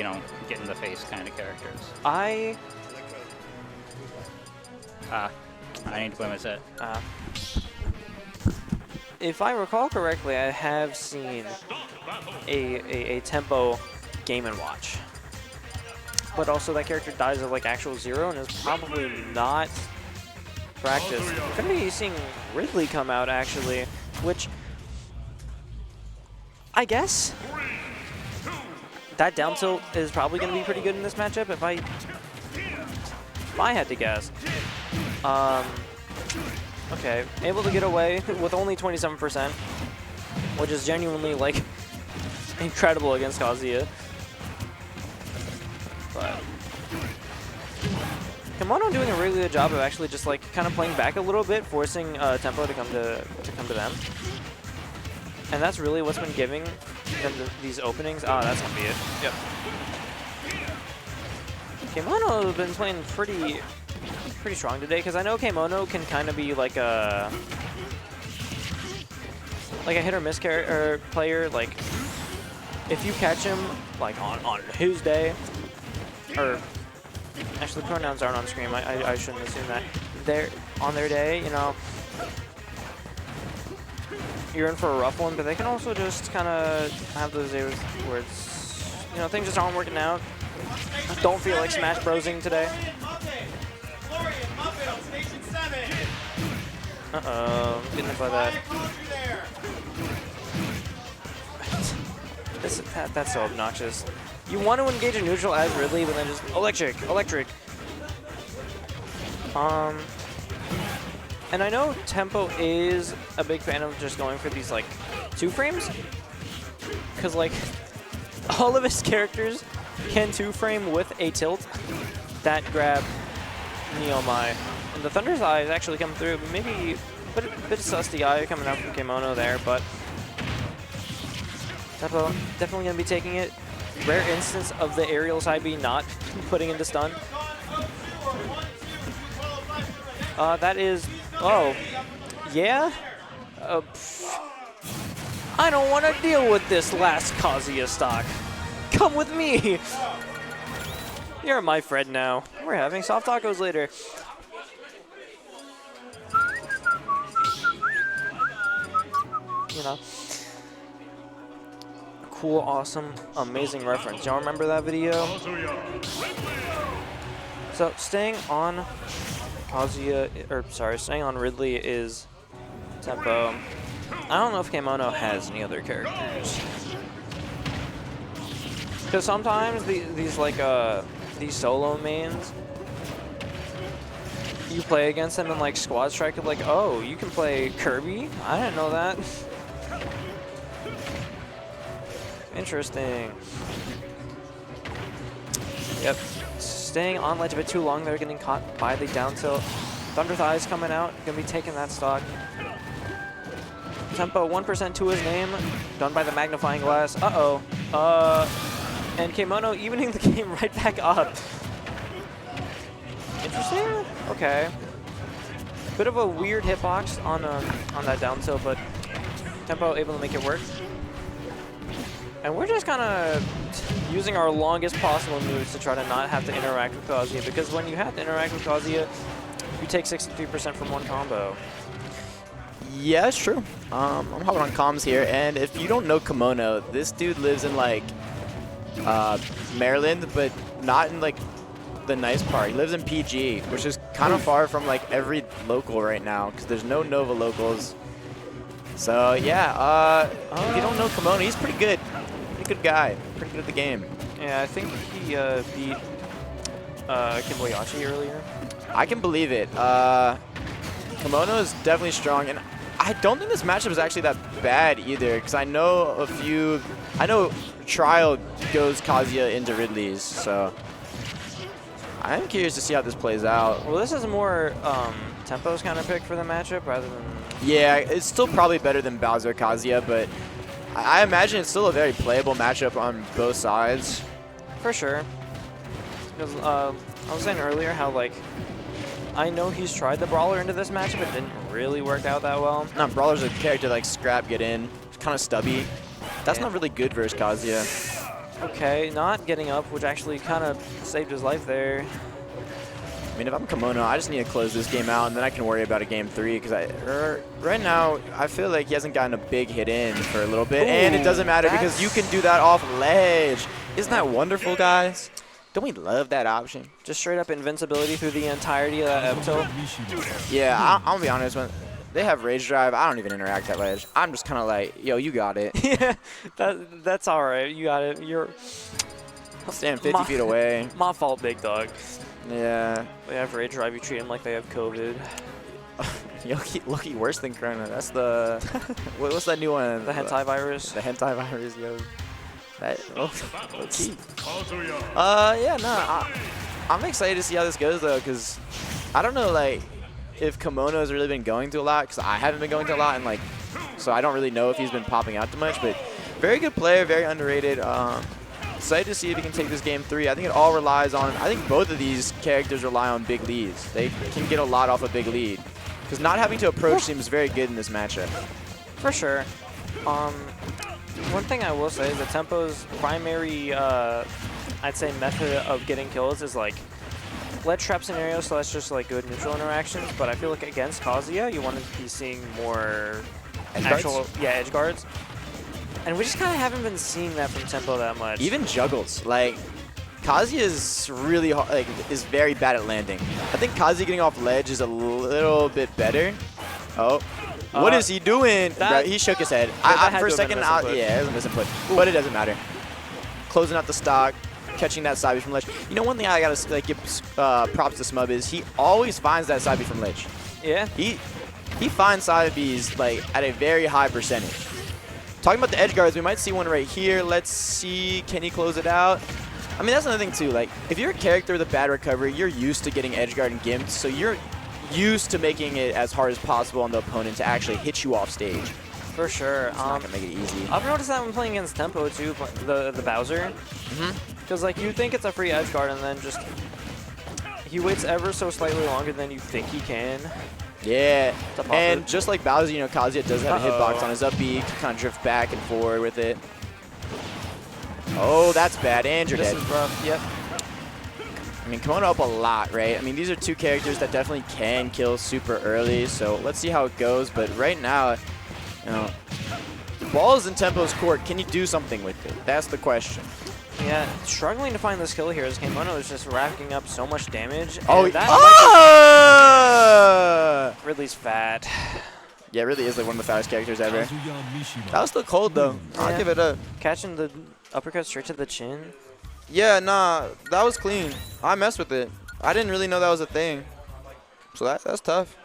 know, get in the face kind of characters. I need to play my set. If I recall correctly, I have seen a tempo Game & Watch. But also that character dies at like actual 0 and is probably not practiced. We're going to be seeing Ridley come out actually, which I guess that down tilt is probably going to be pretty good in this matchup if I had to guess. Okay, able to get away with only 27%, which is genuinely like incredible against Kazuya. But Kemono doing a really good job of actually just like kind of playing back a little bit, forcing tempo to come to them. And that's really what's been giving them these openings. Ah, that's gonna be it. Yep. Kemono has been playing pretty strong today, because I know Kemono can kind of be like a hit or miss player. Like if you catch him like on his day, or actually pronouns aren't on screen. I shouldn't assume that. They're on their day, you know, you're in for a rough one, but they can also just kind of have those days where it's, you know, things just aren't working out. Don't feel like smash brosing today. Uh-oh, getting hit by that. That's so obnoxious. You want to engage a neutral as Ridley, but then just electric. And I know Tempo is a big fan of just going for these like 2 frames, because like all of his characters can 2-frame with a tilt. That grab, Neomai. And the Thunder's Eye is actually coming through, but maybe a bit sus the eye coming out from Kemono there, but Tempo definitely going to be taking it. Rare instance of the aerial side B not putting into stun. That is, oh, yeah? I don't want to deal with this last Kazuya stock. Come with me. You're my friend now. We're having soft tacos later. You know. Cool, awesome, amazing reference. Y'all remember that video? So staying on Kazuya, or sorry, staying on Ridley is Tempo. I don't know if Kemono has any other characters, because sometimes these solo mains, you play against them in like squad strike, like, oh, you can play Kirby? I didn't know that. Interesting. Yep. Staying on ledge a bit too long. They're getting caught by the down tilt. Thunder Thighs coming out. Gonna be taking that stock. Tempo 1% to his name. Done by the magnifying glass. Uh-oh. And Kemono evening the game right back up. Interesting. Okay. Bit of a weird hitbox on that down tilt, but Tempo able to make it work. And we're just kind of using our longest possible moves to try to not have to interact with Kazuya, because when you have to interact with Kazuya, you take 63% from one combo. Yeah, it's true. I'm hopping on comms here, and if you don't know Kemono, this dude lives in like Maryland, but not in like the nice part. He lives in PG, which is kind of far from like every local right now, because there's no Nova locals. So yeah, if you don't know Kemono, he's pretty good. Pretty good guy. Pretty good at the game. Yeah, I think he beat Kimboyachi earlier. I can believe it. Kemono is definitely strong, and I don't think this matchup is actually that bad either, because I know Trial goes Kazuya into Ridley's, so I'm curious to see how this plays out. Well, this is more Tempo's kind of pick for the matchup rather than... Yeah, it's still probably better than Bowser Kazuya, but I imagine it's still a very playable matchup on both sides. For sure. Because I was saying earlier how, like, I know he's tried the Brawler into this matchup, it didn't really work out that well. No, Brawler's a character like Scrap get in. It's kind of stubby. That's not really good versus Kazuya. Okay, not getting up, which actually kind of saved his life there. I mean, if I'm Kemono, I just need to close this game out, and then I can worry about a game 3. Because right now, I feel like he hasn't gotten a big hit in for a little bit, and it doesn't matter because you can do that off ledge. Isn't that wonderful, guys? Don't we love that option? Just straight up invincibility through the entirety of that up tilt. Yeah, I'll be honest. When they have rage drive, I don't even interact at ledge. I'm just kind of like, yo, you got it. Yeah, that's all right. You got it. I'll stand 50 feet away. My fault, big dog. Yeah. They have rage drive. You treat them like they have COVID. Loki worse than Corona. That's the what's that new one? The hentai virus. The hentai virus, yo. That key. I'm excited to see how this goes though, because I don't know like if Kemono's really been going to a lot, because I haven't been going to a lot, and like so I don't really know if he's been popping out too much. But very good player, very underrated. Excited to see if he can take this game 3. I think it all relies on. I think both of these characters rely on big leads. They can get a lot off a big lead, because not having to approach seems very good in this matchup. For sure. One thing I will say is that Tempo's primary, I'd say, method of getting kills is like ledge trap scenarios, so that's just like good neutral interactions. But I feel like against Kazuya, you want to be seeing more edge guards. And we just kind of haven't been seeing that from Tempo that much. Even juggles, like Kazuya is really hard, like is very bad at landing. I think Kazuya getting off ledge is a little bit better. Oh. What is he doing? Bro, he shook his head. For a second, yeah, it was a misinput. But it doesn't matter. Closing out the stock, catching that side B from ledge. You know, one thing I gotta like give props to Smub is he always finds that side B from ledge. Yeah. He finds side Bs like at a very high percentage. Talking about the edge guards, we might see one right here. Let's see, can he close it out? I mean, that's another thing too. Like, if you're a character with a bad recovery, you're used to getting edge guard and gimped, so you're used to making it as hard as possible on the opponent to actually hit you off stage. For sure. It's not gonna make it easy. I've noticed that when playing against Tempo too, the Bowser. Because like you think it's a free edge guard, and then just he waits ever so slightly longer than you think he can. Yeah, and just like Bowser, you know, Kazuya does have a hitbox on his up B, can kind of drift back and forward with it. Oh, that's bad, and you're dead. This is rough, yep. I mean, Kemono up a lot, right? I mean, these are two characters that definitely can kill super early, so let's see how it goes. But right now, you know, the ball is in Tempo's court. Can you do something with it? That's the question. Yeah, struggling to find this kill here as Kemono is just racking up so much damage. Oh, Ridley's fat. Yeah, Ridley is like one of the fattest characters ever. That was still cold though. I'll give it up. Catching the uppercut straight to the chin. Yeah, nah, that was clean. I messed with it. I didn't really know that was a thing. So that's tough.